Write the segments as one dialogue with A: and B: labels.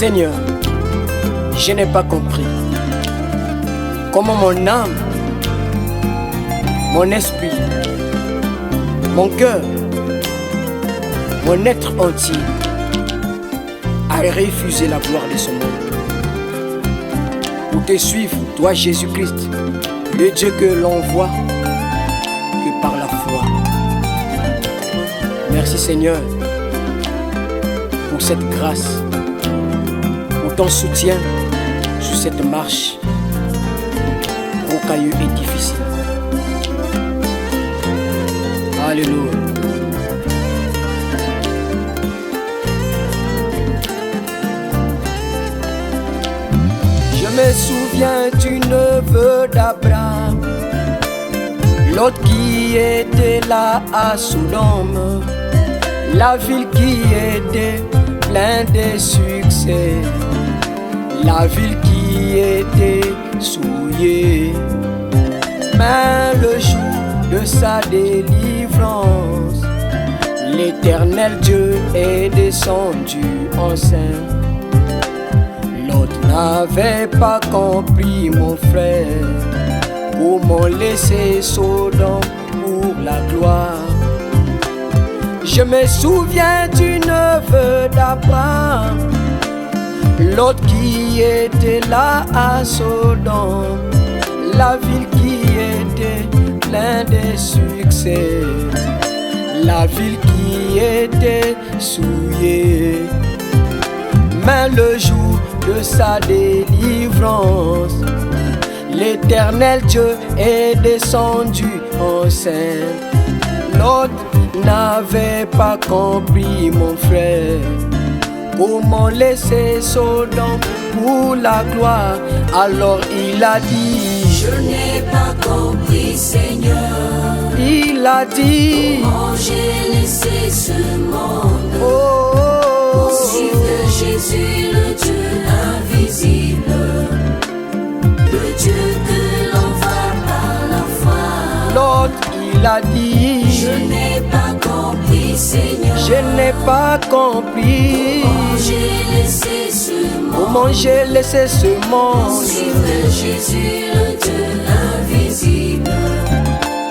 A: Seigneur, je n'ai pas compris comment mon âme, mon esprit, mon cœur, mon être entier a refusé la gloire de ce monde. Pour te suivre, toi Jésus-Christ, le Dieu que l'on voit que par la foi. Merci Seigneur pour cette grâce, pour ton soutien sur cette marche rocailleuse et difficile. Alléluia. Je me souviens du neveu d'Abraham, l'autre qui était là à Sodome, la ville qui était pleine de succès, la ville qui était souillée. Mais le jour de sa délivrance, l'Éternel Dieu est descendu en scène. L'autre n'avait pas compris, mon frère, comment laisser Sodome pour la gloire. Je me souviens du neveu d'Abraham, l'autre qui était là à Sodome, la ville qui était pleine de succès, la ville qui était souillée. Mais le jour de sa délivrance, l'Éternel Dieu est descendu en scène. L'autre n'avait pas compris, mon frère, comment laisser Sodome pour la gloire. Alors il a dit:
B: je n'ai pas compris, Seigneur.
A: Il a dit:
B: comment j'ai laissé ce monde
A: pour
B: suivre Jésus, le Dieu invisible, le Dieu que l'on voit par la foi.
A: L'autre il a dit:
B: je n'ai pas compris, Seigneur.
A: Je n'ai pas compris
B: comment j'ai laissé ce monde,
A: comment j'ai laissé ce monde
B: suivre Jésus, le Dieu invisible,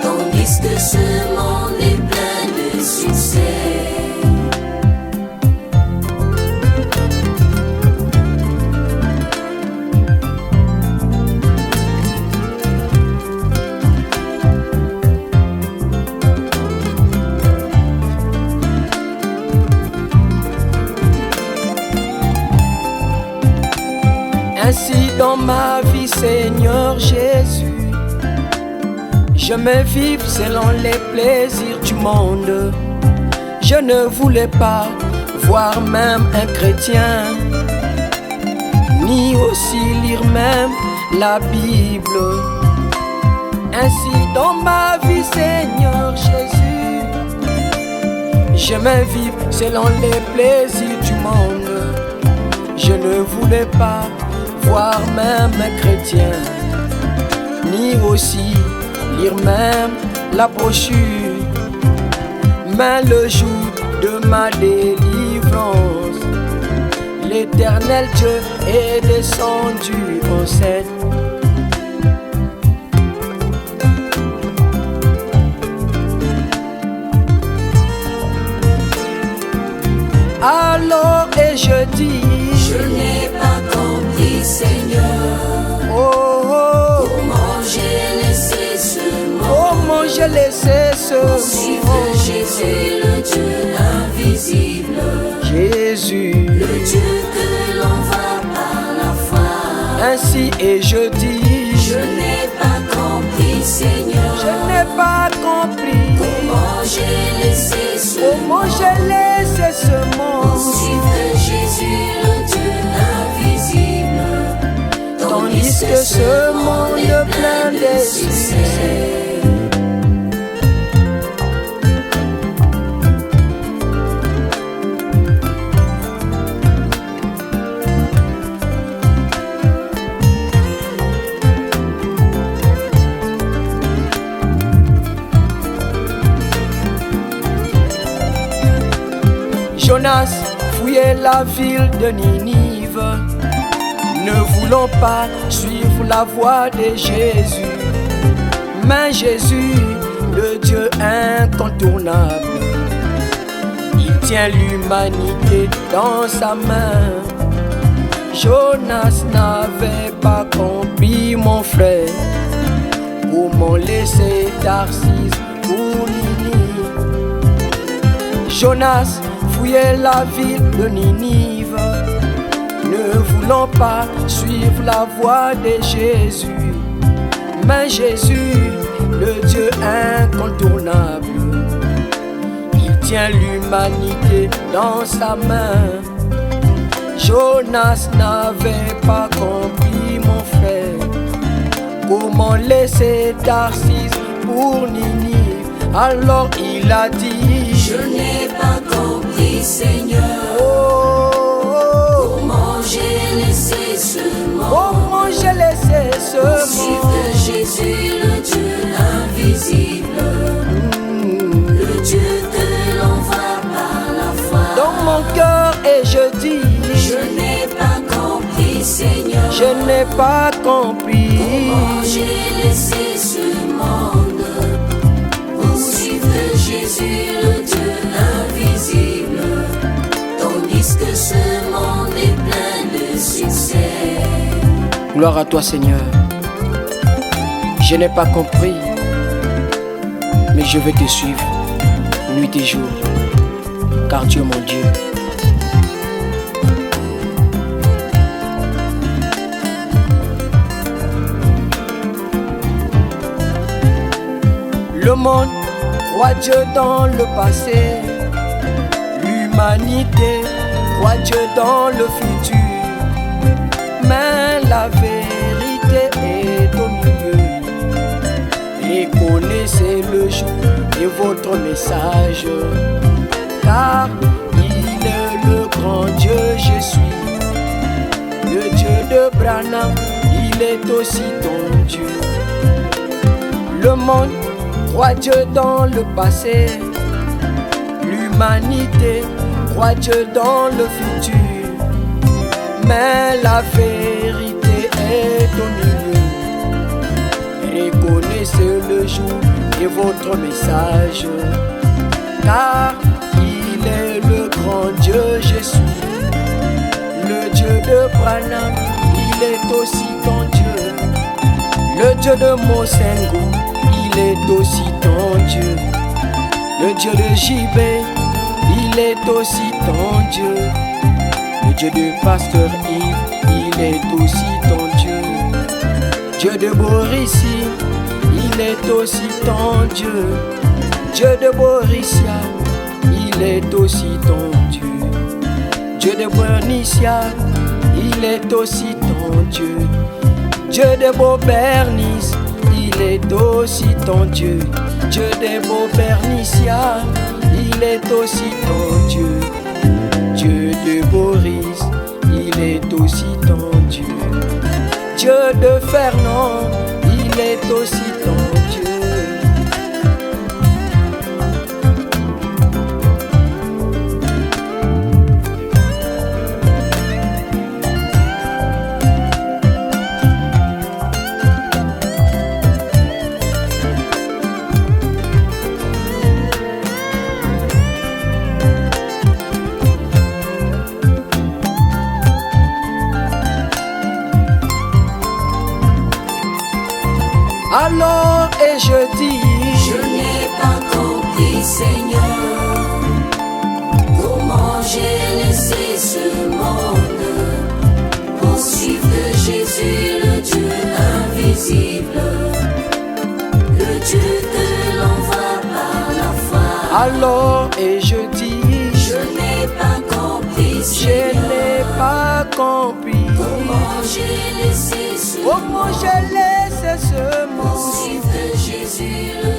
B: tandis que ce monde est plein de succès.
A: Ainsi dans ma vie, Seigneur Jésus, je me vivre selon les plaisirs du monde. Je ne voulais pas voir même un chrétien, ni aussi lire même la Bible. Ainsi dans ma vie, Seigneur Jésus, je me vivre selon les plaisirs du monde. Je ne voulais pas voir même un chrétien, ni aussi lire même la brochure. Mais le jour de ma délivrance, l'Éternel Dieu est descendu en scène. Alors et je dis:
B: je n'ai pas compris, Seigneur. Comment j'ai laissé ce monde,
A: comment j'ai laissé ce
B: pour suivre Jésus, le Dieu invisible,
A: Jésus,
B: le Dieu que l'on voit par la foi.
A: Ainsi et je dis:
B: je n'ai pas compris, Seigneur.
A: Je n'ai pas compris
B: comment j'ai laissé ce
A: comment j'ai laissé ce monde,
B: suivre Jésus, le Dieu invisible,
A: tandis que ce monde est plein de succès. Jonas fouillait la ville de Ninive Nous ne voulons pas suivre la voie de Jésus, mais Jésus, le Dieu incontournable, il tient l'humanité dans sa main. Jonas n'avait pas compris, mon frère, comment laisser Tarsis pour Ninive. Jonas fouillait la ville de Ninive. Ne voulant pas suivre la voie de Jésus, mais Jésus, le Dieu incontournable, il tient l'humanité dans sa main. Jonas n'avait pas compris, mon frère, comment laisser Tarsis pour Ninive. Alors il a dit:
B: je n'ai pas compris, Seigneur, comment j'ai laissé ce monde,
A: comment j'ai laissé ce
B: pour suivre
A: monde.
B: Jésus, le Dieu invisible, le Dieu que l'on voit par la foi.
A: Dans mon cœur, et je dis:
B: je n'ai pas compris, Seigneur,
A: je n'ai pas compris
B: comment j'ai laissé ce monde pour suivre Jésus, le Dieu invisible, tandis que ce monde est plein de succès.
A: Gloire à toi, Seigneur. Je n'ai pas compris, mais je vais te suivre nuit et jour, car tu es mon Dieu. Le monde croit Dieu dans le passé, l'humanité croit Dieu dans le futur, mais la vérité est au milieu. Et connaissez le jour de votre message, car il est le grand Dieu, je suis. Le Dieu de Branham, il est aussi ton Dieu. Le monde croit Dieu dans le passé, l'humanité croit Dieu dans le futur, mais la vérité est au milieu. Reconnaissez le jour de votre message, car il est le grand Dieu, je suis. Le Dieu de Branham, il est aussi ton Dieu. Le Dieu de Mosengo, il est aussi ton Dieu. Le Dieu de Jibé, il est aussi ton Dieu. Le Dieu de Pasteur Yves, il est aussi ton Dieu. Dieu de Borissi, il est aussi ton Dieu. Dieu de Borissia, il est aussi ton Dieu. Dieu de Bernicia, il est aussi ton Dieu. Dieu de Beaubernice, il est aussi ton Dieu. Dieu de Beaubernicia, il est aussi ton Dieu. Dieu de Boris, il est aussi ton Dieu. Dieu de Fernand, il est aussi ton Dieu. Alors et je dis:
B: je n'ai pas compris, Seigneur, comment j'ai laissé ce monde pour suivre Jésus, le Dieu invisible, le Dieu que l'on voit par la foi.
A: Alors et je dis:
B: je n'ai pas compris,
A: je
B: Seigneur,
A: n'ai pas compris
B: comment j'ai laissé ce
A: comment j'ai laissé ce
B: pour
A: monde
B: suivre Jésus, le